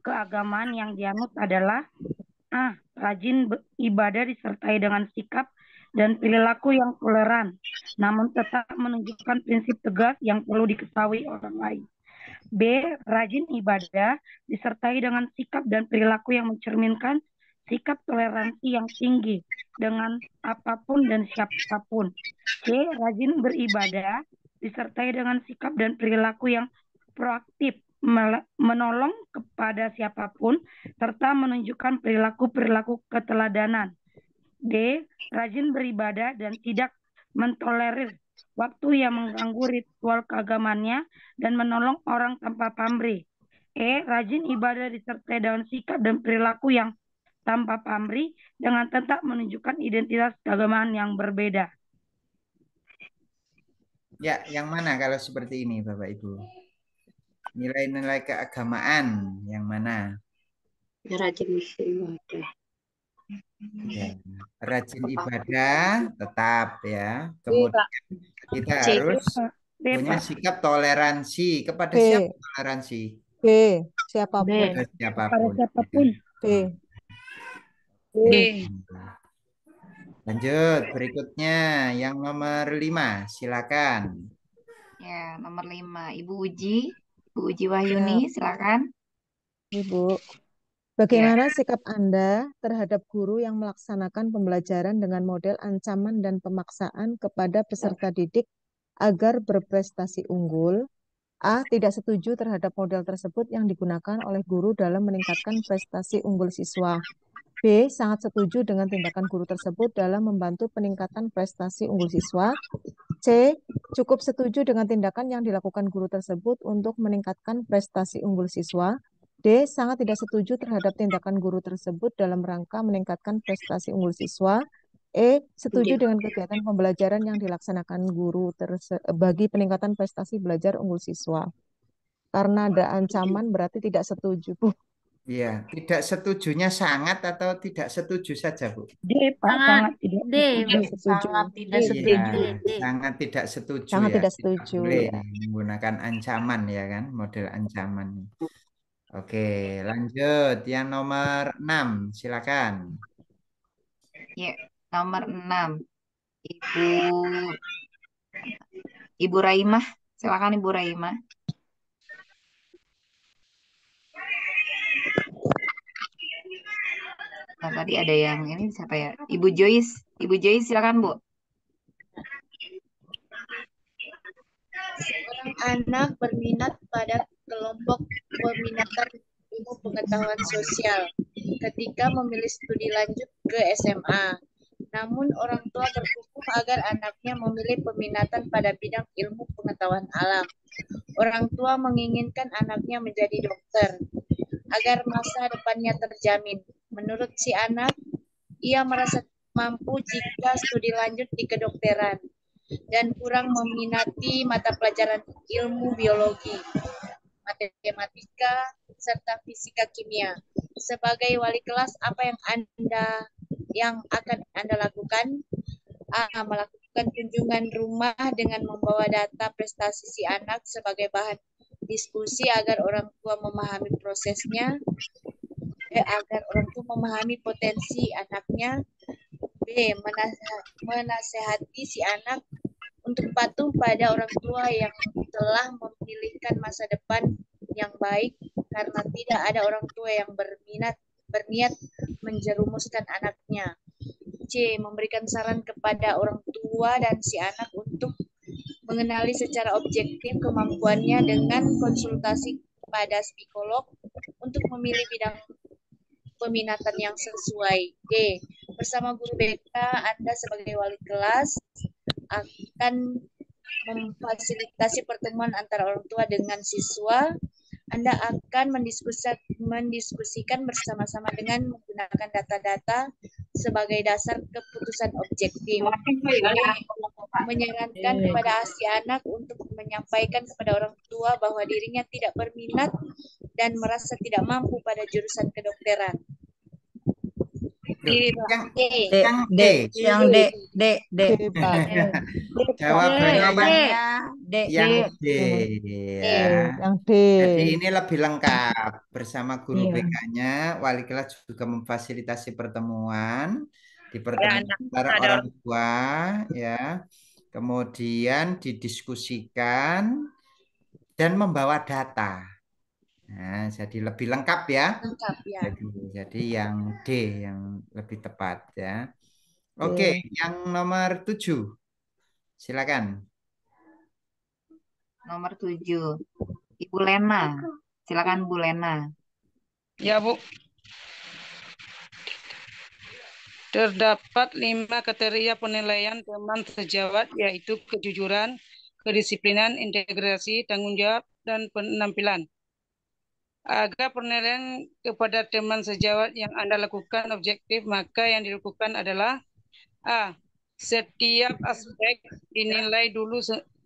keagamaan yang dianut adalah A. Rajin ibadah disertai dengan sikap dan perilaku yang toleran, namun tetap menunjukkan prinsip tegas yang perlu diketahui orang lain. B. Rajin ibadah disertai dengan sikap dan perilaku yang mencerminkan sikap toleransi yang tinggi dengan apapun dan siapapun. C. Rajin beribadah disertai dengan sikap dan perilaku yang proaktif, menolong kepada siapapun, serta menunjukkan perilaku-perilaku keteladanan. D. Rajin beribadah dan tidak mentolerir waktu yang mengganggu ritual keagamannya dan menolong orang tanpa pamrih. E. Rajin ibadah disertai dengan sikap dan perilaku yang tanpa pamrih dengan tetap menunjukkan identitas keagamaan yang berbeda. Ya, yang mana kalau seperti ini Bapak Ibu? Nilai-nilai keagamaan yang mana? Rajin ibadah. Ya, rajin ibadah tetap ya. Kemudian kita harus punya sikap toleransi. Kepada siapa toleransi? B. Siapapun. Kepada siapapun. Pada siapapun. B. Lanjut, berikutnya yang nomor 5, silakan. Ya, nomor 5 Ibu Uji Wahyuni, silakan. Ibu, bagaimana sikap Anda terhadap guru yang melaksanakan pembelajaran dengan model ancaman dan pemaksaan kepada peserta didik agar berprestasi unggul? A. Tidak setuju terhadap model tersebut yang digunakan oleh guru dalam meningkatkan prestasi unggul siswa. B. Sangat setuju dengan tindakan guru tersebut dalam membantu peningkatan prestasi unggul siswa. C. Cukup setuju dengan tindakan yang dilakukan guru tersebut untuk meningkatkan prestasi unggul siswa. D. Sangat tidak setuju terhadap tindakan guru tersebut dalam rangka meningkatkan prestasi unggul siswa. E. Setuju dengan kegiatan pembelajaran yang dilaksanakan guru bagi peningkatan prestasi belajar unggul siswa. Karena ada ancaman berarti tidak setuju, Bu. Iya, tidak setujunya sangat atau tidak setuju saja, Bu? D, Pak. Sangat tidak D. setuju. Sangat tidak Iya, setuju. sangat tidak setuju Sangat ya. tidak setuju, boleh ya. menggunakan ancaman ya kan, model ancaman. Oke, lanjut yang nomor 6, silakan. Ya, Nomor 6, Ibu Ibu Raimah. Silakan Ibu Raimah. Nah, tadi ada yang ini siapa ya? Ibu Joyce. Ibu Joyce silakan Bu. Seorang anak berminat pada kelompok peminatan ilmu pengetahuan sosial ketika memilih studi lanjut ke SMA. Namun orang tua berkukuh agar anaknya memilih peminatan pada bidang ilmu pengetahuan alam. Orang tua menginginkan anaknya menjadi dokter agar masa depannya terjamin. Menurut si anak, ia merasa mampu jika studi lanjut di kedokteran dan kurang meminati mata pelajaran ilmu biologi, matematika, serta fisika kimia. Sebagai wali kelas, apa yang akan Anda lakukan? A. Melakukan kunjungan rumah dengan membawa data prestasi si anak sebagai bahan diskusi agar orang tua memahami prosesnya. B. Agar orang tua memahami potensi anaknya. B. Menasehati si anak untuk patuh pada orang tua yang telah memilihkan masa depan yang baik karena tidak ada orang tua yang berniat menjerumuskan anaknya. C. Memberikan saran kepada orang tua dan si anak untuk mengenali secara objektif kemampuannya dengan konsultasi kepada psikolog untuk memilih bidang peminatan yang sesuai. D. Bersama guru BK, Anda sebagai wali kelas akan memfasilitasi pertemuan antara orang tua dengan siswa. Anda akan mendiskusikan bersama-sama dengan menggunakan data-data sebagai dasar keputusan objektif. Menyarankan kepada si anak untuk menyampaikan kepada orang tua bahwa dirinya tidak berminat dan merasa tidak mampu pada jurusan kedokteran. Yang D. Jawabannya yang D ya. Yang D. Jadi ini lebih lengkap. Bersama guru Iya. BK-nya, wali kelas juga memfasilitasi pertemuan antara orang tua ya. Kemudian didiskusikan dan membawa data. Nah, jadi lebih lengkap ya. Lengkap ya. Jadi yang D yang lebih tepat ya. Oke, yang nomor 7. Silakan. Nomor 7, Ibu Lena. Silakan Bu Lena. Ya, Bu. Terdapat 5 kriteria penilaian teman sejawat, yaitu kejujuran, kedisiplinan, integrasi, tanggung jawab, dan penampilan. Agar penilaian kepada teman sejawat yang Anda lakukan objektif, maka yang dilakukan adalah A. Setiap aspek dinilai dulu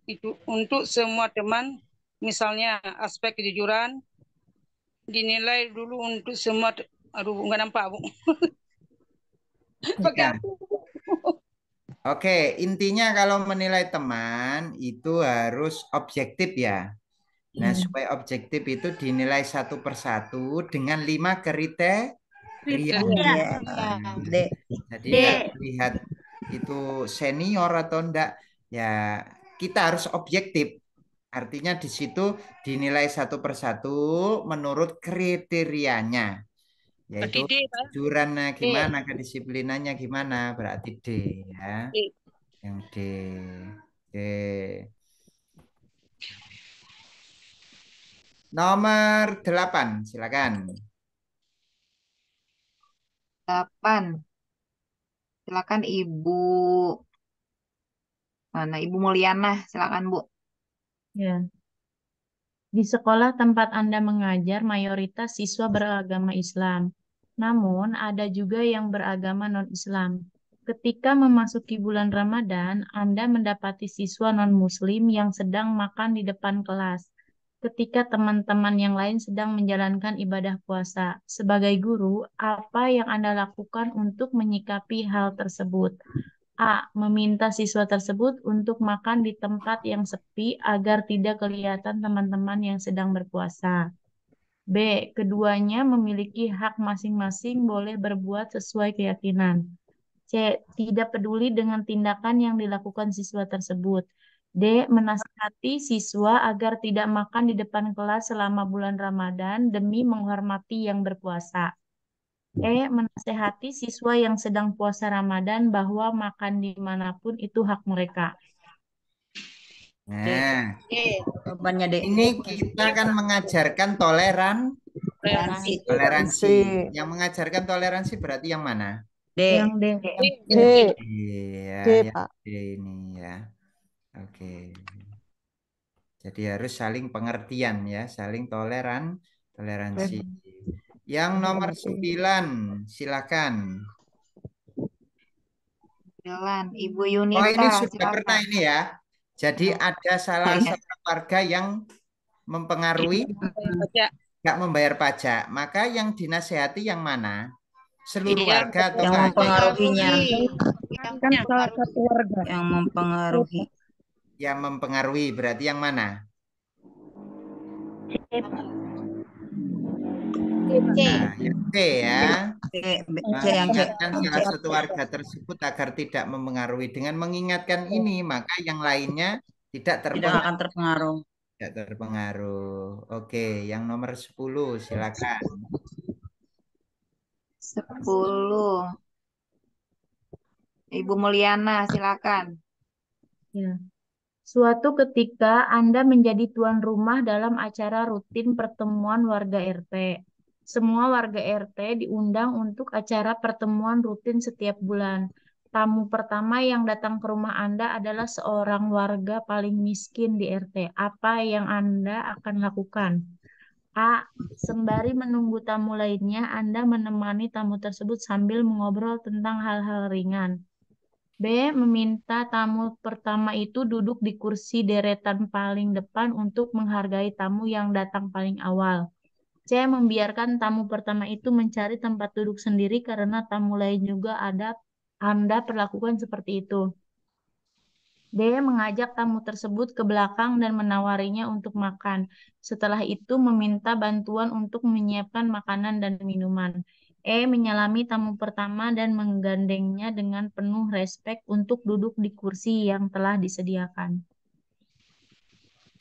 itu untuk semua teman. Misalnya aspek kejujuran dinilai dulu untuk semua. Aduh, nggak nampak, Bu. Ya. Oke, intinya kalau menilai teman itu harus objektif ya. Nah, supaya objektif itu dinilai satu persatu dengan 5 kriteria. Jadi nggak lihat itu senior atau enggak. Ya, kita harus objektif. Artinya di situ dinilai satu persatu menurut kriterianya. Yaitu kejujurannya gimana, kedisiplinannya gimana, berarti D ya. Yang D. Oke. Nomor 8, silakan. 8. Silakan Ibu Ibu Mulyana, silakan Bu. Ya. Di sekolah tempat Anda mengajar, mayoritas siswa beragama Islam. Namun, ada juga yang beragama non-Islam. Ketika memasuki bulan Ramadan, Anda mendapati siswa non-Muslim yang sedang makan di depan kelas. Ketika teman-teman yang lain sedang menjalankan ibadah puasa. Sebagai guru, apa yang Anda lakukan untuk menyikapi hal tersebut? A. Meminta siswa tersebut untuk makan di tempat yang sepi agar tidak kelihatan teman-teman yang sedang berpuasa. B. Keduanya memiliki hak masing-masing boleh berbuat sesuai keyakinan. C. Tidak peduli dengan tindakan yang dilakukan siswa tersebut. D. Menasihati siswa agar tidak makan di depan kelas selama bulan Ramadan demi menghormati yang berpuasa. E. Menasihati siswa yang sedang puasa Ramadan bahwa makan dimanapun itu hak mereka. Nah, Jawabannya D. ini kita kan mengajarkan Toleransi. toleransi. Yang mengajarkan toleransi berarti yang mana? D. Yang D. D. Iya, D, yang Pak. D ini ya. Oke. Jadi harus saling pengertian ya, saling toleransi. Yang nomor 9, silakan. 9, Ibu Oh, ini Yunita, sudah pernah silakan. ini ya. Jadi ada salah Iya. satu warga yang mempengaruhi nggak membayar pajak. Maka yang dinasehati yang mana? Seluruh warga atau Yang nggak? mempengaruhinya. Kan salah satu warga. Yang mempengaruhi. Yang mempengaruhi berarti yang mana? C. Nah, yang C ya. C. Yang C. Mengingatkan salah satu warga tersebut agar tidak mempengaruhi. Dengan mengingatkan ini, maka yang lainnya tidak Tidak akan terpengaruh. Oke, yang nomor 10 silakan. 10, Ibu Mulyana, silakan. Ya. Suatu ketika Anda menjadi tuan rumah dalam acara rutin pertemuan warga RT. Semua warga RT diundang untuk acara pertemuan rutin setiap bulan. Tamu pertama yang datang ke rumah Anda adalah seorang warga paling miskin di RT. Apa yang Anda akan lakukan? A. Sembari menunggu tamu lainnya, Anda menemani tamu tersebut sambil mengobrol tentang hal-hal ringan. B. Meminta tamu pertama itu duduk di kursi deretan paling depan untuk menghargai tamu yang datang paling awal. C. Membiarkan tamu pertama itu mencari tempat duduk sendiri karena tamu lain juga ada. Anda perlakukan seperti itu. D. Mengajak tamu tersebut ke belakang dan menawarinya untuk makan. Setelah itu meminta bantuan untuk menyiapkan makanan dan minuman. E. Menyalami tamu pertama dan menggandengnya dengan penuh respek untuk duduk di kursi yang telah disediakan.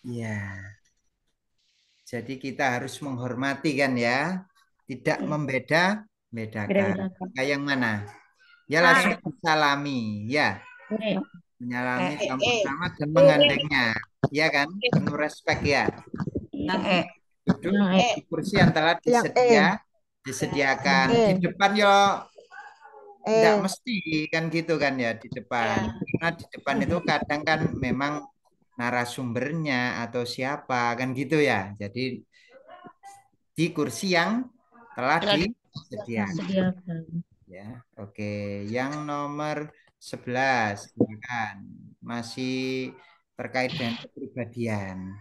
Ya. Jadi kita harus menghormati kan ya. Tidak membeda-bedakan. Beda-bedakan. Maka yang mana? Ya langsung salami ya. Menyalami tamu pertama dan menggandengnya. Ya kan? Penuh respek ya. Yang E. Duduk Yang E. di kursi yang telah disediakan. Di depan yo tidak mesti kan gitu kan ya di depan. Karena di depan itu kadang kan memang narasumbernya atau siapa kan gitu ya. Jadi di kursi yang telah disediakan. Ya, oke. Yang nomor 11 silakan. Masih terkait dengan kepribadian.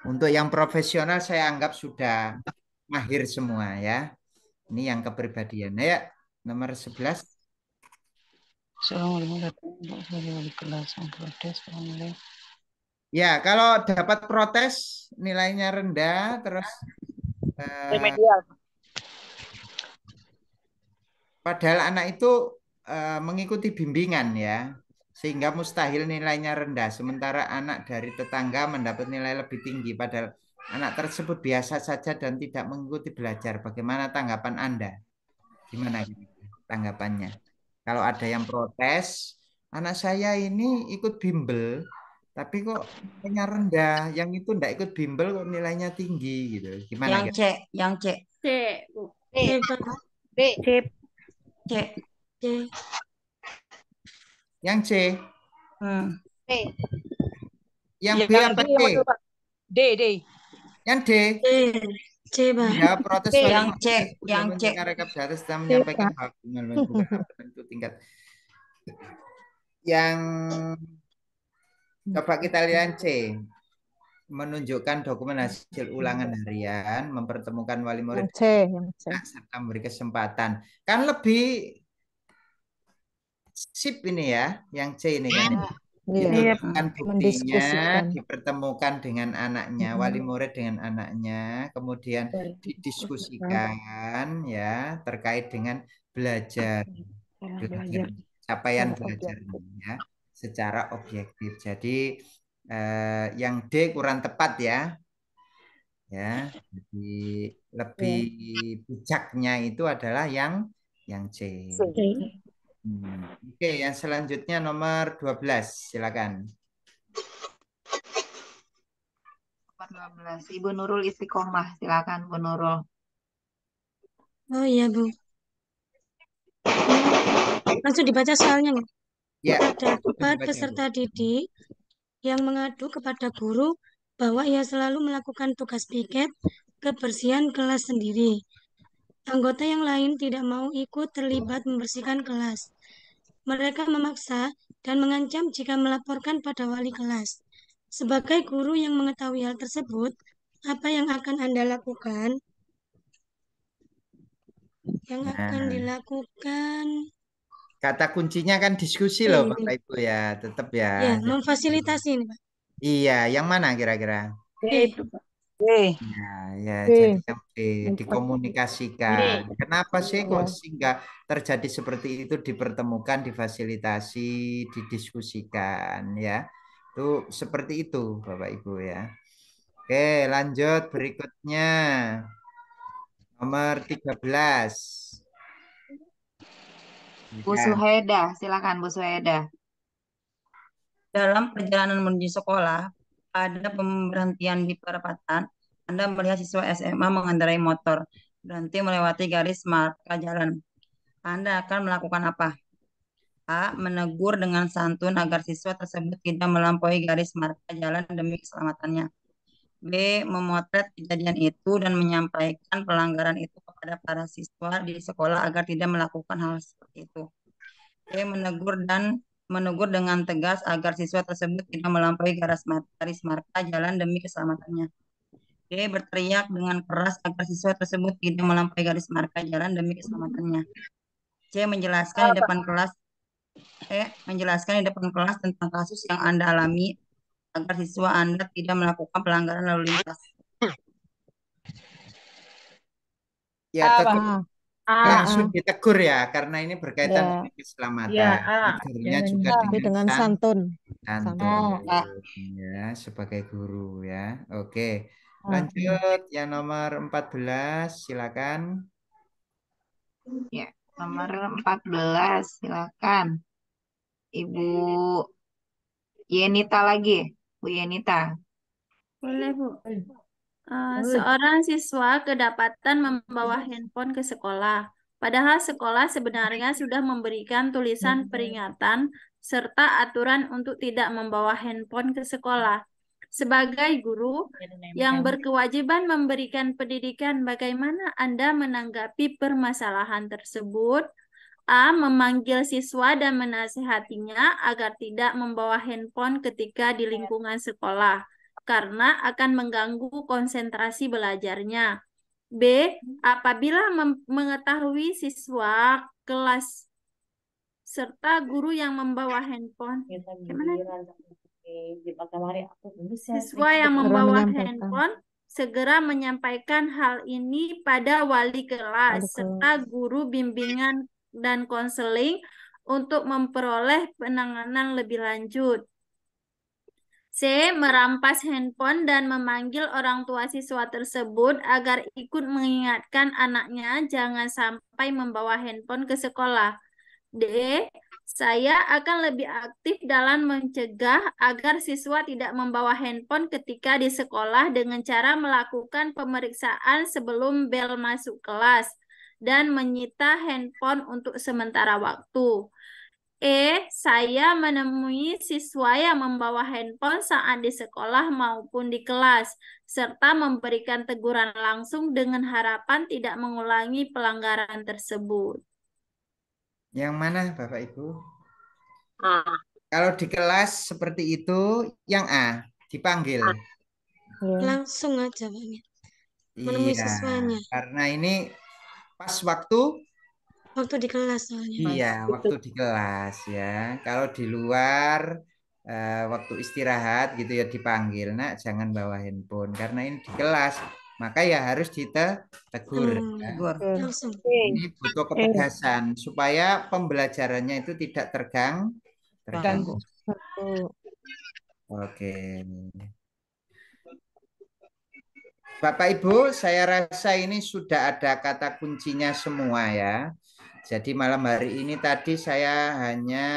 Untuk yang profesional saya anggap sudah mahir semua ya. Ini yang kepribadian. Ayo, nomor 11. Ya, kalau dapat protes nilainya rendah terus padahal anak itu mengikuti bimbingan ya, sehingga mustahil nilainya rendah. Sementara anak dari tetangga mendapat nilai lebih tinggi, padahal anak tersebut biasa saja dan tidak mengikuti belajar. Bagaimana tanggapan Anda? Gimana tanggapannya? Kalau ada yang protes, anak saya ini ikut bimbel, tapi kok nilainya rendah, yang itu enggak ikut bimbel kok nilainya tinggi gitu. Gimana? Yang C. Yang C. C, Bu. B. C. C. Yang C. B. Yang B apa D? D. Yang D. C, Bang. Ya, protes Yang C. Yang C. Rekap di atas telah menyampaikan hal bukan tentu tingkat. Yang coba kita lihat C. Menunjukkan dokumen hasil ulangan harian, mempertemukan wali murid serta memberi kesempatan. Kan lebih sip ini ya, yang C ini kan. Ditunjukkan buktinya, dipertemukan dengan anaknya, wali murid dengan anaknya, kemudian didiskusikan ya terkait dengan belajar capaian Secara belajarnya objektif. ya, secara objektif. Jadi yang D kurang tepat ya. Ya, jadi lebih bijaknya itu adalah yang C. Oke, yang selanjutnya nomor 12, silakan. Nomor 12. Ibu Nurul Istiqomah. Silakan Bu Nurul. Oh iya Bu. Langsung dibaca soalnya nih. Ya, Terdapat dibaca, Bu. peserta didik yang mengadu kepada guru bahwa ia selalu melakukan tugas piket kebersihan kelas sendiri. Anggota yang lain tidak mau ikut terlibat membersihkan kelas. Mereka memaksa dan mengancam jika melaporkan pada wali kelas. Sebagai guru yang mengetahui hal tersebut, apa yang akan Anda lakukan? Yang akan Nah, dilakukan, kata kuncinya kan diskusi loh ini, Bapak Ibu ya, tetap ya. ya, Jadi, memfasilitasi ini, Pak. iya, yang mana kira-kira? B. Ya, B. jadi yang B, dikomunikasikan. Kenapa sih kok Ya. sehingga terjadi seperti itu, dipertemukan, difasilitasi, didiskusikan ya. Itu seperti itu Bapak Ibu ya. Oke, lanjut berikutnya. Nomor 13. Bu Suheda. Silakan Bu Suheda. Dalam perjalanan menuju sekolah, pada pemberhentian di perempatan, Anda melihat siswa SMA mengendarai motor, berhenti melewati garis marka jalan. Anda akan melakukan apa? A. Menegur dengan santun agar siswa tersebut tidak melampaui garis marka jalan demi keselamatannya. B. Memotret kejadian itu dan menyampaikan pelanggaran itu kepada para siswa di sekolah agar tidak melakukan hal seperti itu. C. Menegur dengan tegas agar siswa tersebut tidak melampaui garis marka jalan demi keselamatannya. D. Berteriak dengan keras agar siswa tersebut tidak melampaui garis marka jalan demi keselamatannya. C. Menjelaskan di depan kelas tentang kasus yang Anda alami agar siswa Anda tidak melakukan pelanggaran lalu lintas. Ya, tetap langsung A. ditegur ya, karena ini berkaitan Ya. dengan keselamatan. Ya, A. Tegurnya Jangan juga Tapi dengan santun. santun ya, sebagai guru ya. Oke, lanjut yang nomor 14, silakan. Ya, nomor 14. Silakan. Ibu Yenita lagi. Bu Yenita. Boleh, Bu. Seorang siswa kedapatan membawa handphone ke sekolah. Padahal sekolah sebenarnya sudah memberikan tulisan peringatan serta aturan untuk tidak membawa handphone ke sekolah. Sebagai guru yang berkewajiban memberikan pendidikan, bagaimana Anda menanggapi permasalahan tersebut? A. Memanggil siswa dan menasihatinya agar tidak membawa handphone ketika di lingkungan sekolah, karena akan mengganggu konsentrasi belajarnya. B. Apabila mengetahui siswa kelas serta guru yang membawa handphone, siswa yang membawa handphone segera menyampaikan hal ini pada wali kelas serta guru bimbingan dan konseling untuk memperoleh penanganan lebih lanjut. C. Merampas handphone dan memanggil orang tua siswa tersebut agar ikut mengingatkan anaknya jangan sampai membawa handphone ke sekolah. D. Saya akan lebih aktif dalam mencegah agar siswa tidak membawa handphone ketika di sekolah dengan cara melakukan pemeriksaan sebelum bel masuk kelas dan menyita handphone untuk sementara waktu. Saya menemui siswa yang membawa handphone saat di sekolah maupun di kelas, serta memberikan teguran langsung dengan harapan tidak mengulangi pelanggaran tersebut. Yang mana Bapak Ibu? Kalau di kelas seperti itu, yang A, dipanggil. Langsung aja, Pak. Menemui Iya, siswanya. karena ini pas waktu di kelas soalnya. Iya, waktu di kelas ya. Kalau di luar waktu istirahat gitu ya dipanggil, nak jangan bawa handphone karena ini di kelas. maka ya harus ditegur. Ya. Tegur. Langsung. Ini butuh ketegasan supaya pembelajarannya itu tidak terganggu. Oke. Bapak Ibu, saya rasa ini sudah ada kata kuncinya semua ya. Jadi malam hari ini tadi saya hanya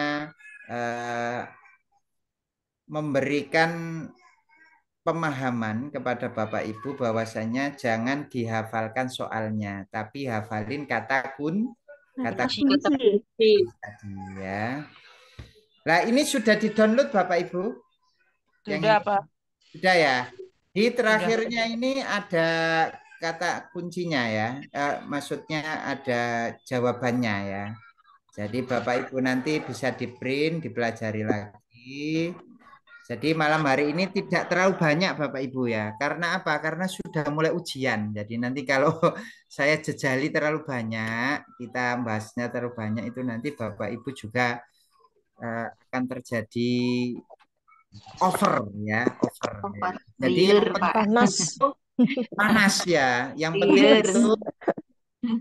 memberikan pemahaman kepada Bapak Ibu bahwasanya jangan dihafalkan soalnya, tapi hafalin kata kunci tadi ya. Nah, ini sudah di-download Bapak Ibu? Sudah, Pak. Sudah ya. Di terakhirnya ini ada kata kuncinya ya. Maksudnya ada jawabannya ya. Jadi Bapak Ibu nanti bisa di-print, dipelajari lagi. Jadi malam hari ini tidak terlalu banyak Bapak Ibu ya. Karena apa? Karena sudah mulai ujian. Jadi nanti kalau saya jejali terlalu banyak, kita bahasnya terlalu banyak, itu nanti Bapak Ibu juga akan terjadi over ya. Jadi panas ya. Yang penting itu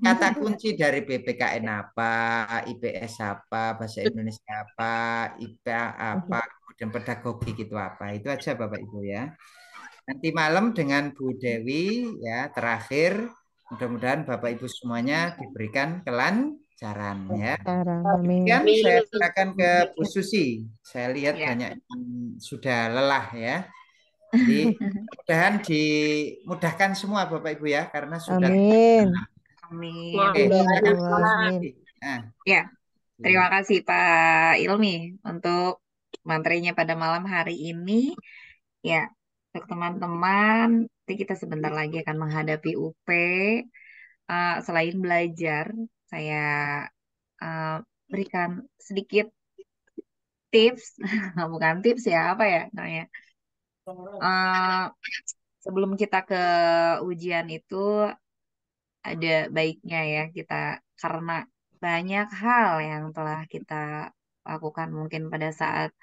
kata kunci dari PPKN apa, IPS apa, bahasa Indonesia apa, IPA apa, kemudian pedagogik itu apa. Itu aja Bapak Ibu ya. Nanti malam dengan Bu Dewi ya terakhir, mudah-mudahan Bapak Ibu semuanya diberikan kelancaran ya. Kemudian saya serahkan ke Bu Susi. Saya lihat banyak yang sudah lelah ya. Jadi mudah-mudahan dimudahkan semua Bapak Ibu ya karena sudah. Amin. Ya, terima kasih Pak Ilmi untuk materinya pada malam hari ini. Ya, untuk teman-teman, nanti kita sebentar lagi akan menghadapi UP. Selain belajar, saya berikan sedikit tips, bukan tips ya, apa ya namanya? Sebelum kita ke ujian itu ada baiknya ya kita, karena banyak hal yang telah kita lakukan mungkin pada saat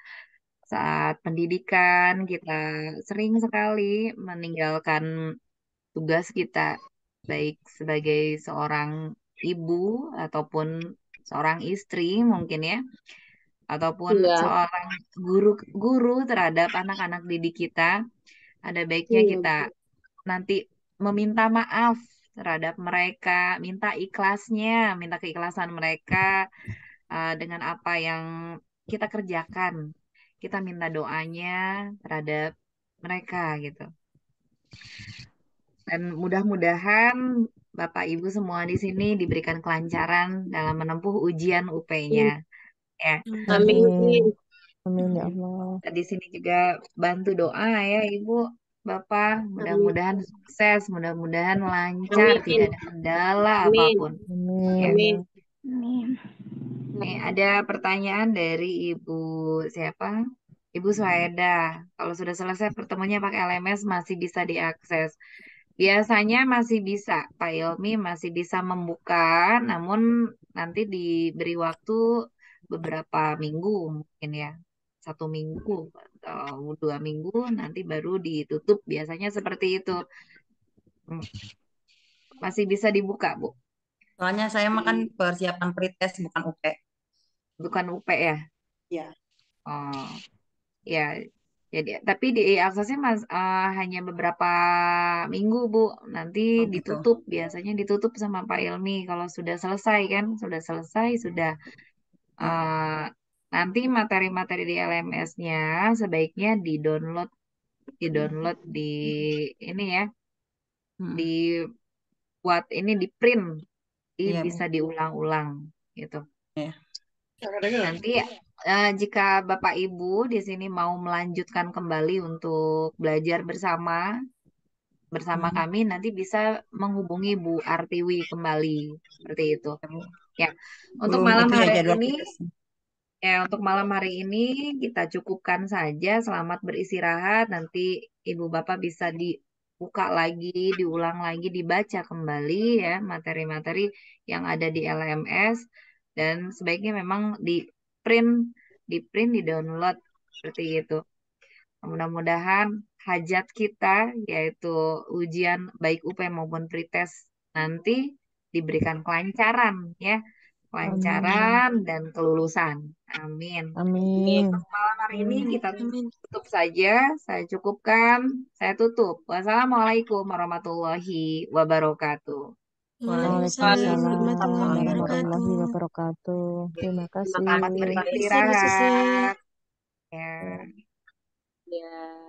pendidikan, kita sering sekali meninggalkan tugas kita baik sebagai seorang ibu ataupun seorang istri mungkin ya, ataupun seorang guru terhadap anak-anak didik kita. Ada baiknya kita nanti meminta maaf terhadap mereka, minta keikhlasan mereka dengan apa yang kita kerjakan. Kita minta doanya terhadap mereka gitu. Dan mudah-mudahan Bapak Ibu semua di sini diberikan kelancaran dalam menempuh ujian UP-nya. Ya. Amin. Amin ya Allah. Di sini juga bantu doa ya Ibu, Bapak. Mudah-mudahan sukses, mudah-mudahan lancar, tidak ada kendala apapun. Ya. Amin. Nih, ada pertanyaan dari Ibu siapa? Ibu Suhaida. Kalau sudah selesai pertemuannya pakai LMS masih bisa diakses. Biasanya masih bisa, Pak Ilmi masih bisa membuka, namun nanti diberi waktu beberapa minggu mungkin ya. 1 minggu atau 2 minggu nanti baru ditutup. Biasanya seperti itu. Masih bisa dibuka, Bu. Soalnya saya makan persiapan pretest bukan UP. Bukan UP ya? Iya. Oh, ya. Jadi, tapi diaksesnya hanya beberapa minggu, Bu. Nanti ditutup, biasanya ditutup sama Pak Ilmi kalau sudah selesai kan, sudah selesai, sudah nanti materi-materi di LMS-nya sebaiknya di-download di ini ya, dibuat ini di print, bisa diulang-ulang gitu. Nanti jika Bapak Ibu di sini mau melanjutkan kembali untuk belajar bersama kami, nanti bisa menghubungi Bu Artiwi kembali seperti itu. Ya, untuk malam hari ini. Ya, untuk malam hari ini kita cukupkan saja. Selamat beristirahat. Nanti Ibu Bapak bisa dibuka lagi, diulang lagi, dibaca kembali ya materi-materi yang ada di LMS, dan sebaiknya memang di-print, di-download seperti itu. Mudah-mudahan hajat kita, yaitu ujian baik UP maupun pretest nanti diberikan kelancaran ya, Amin. kelancaran dan kelulusan. Amin. Amin. Untuk malam hari ini Amin. kita Amin. tutup saja. Saya cukupkan. Saya tutup. Wassalamualaikum warahmatullahi wabarakatuh. Waalaikumsalam warahmatullahi warahmatullahi wabarakatuh. wabarakatuh. Terima Terima kasih. Selamat kasih Mbak Esti. Isi Bu Susi. beristirahat. Ya. Ya. Ya.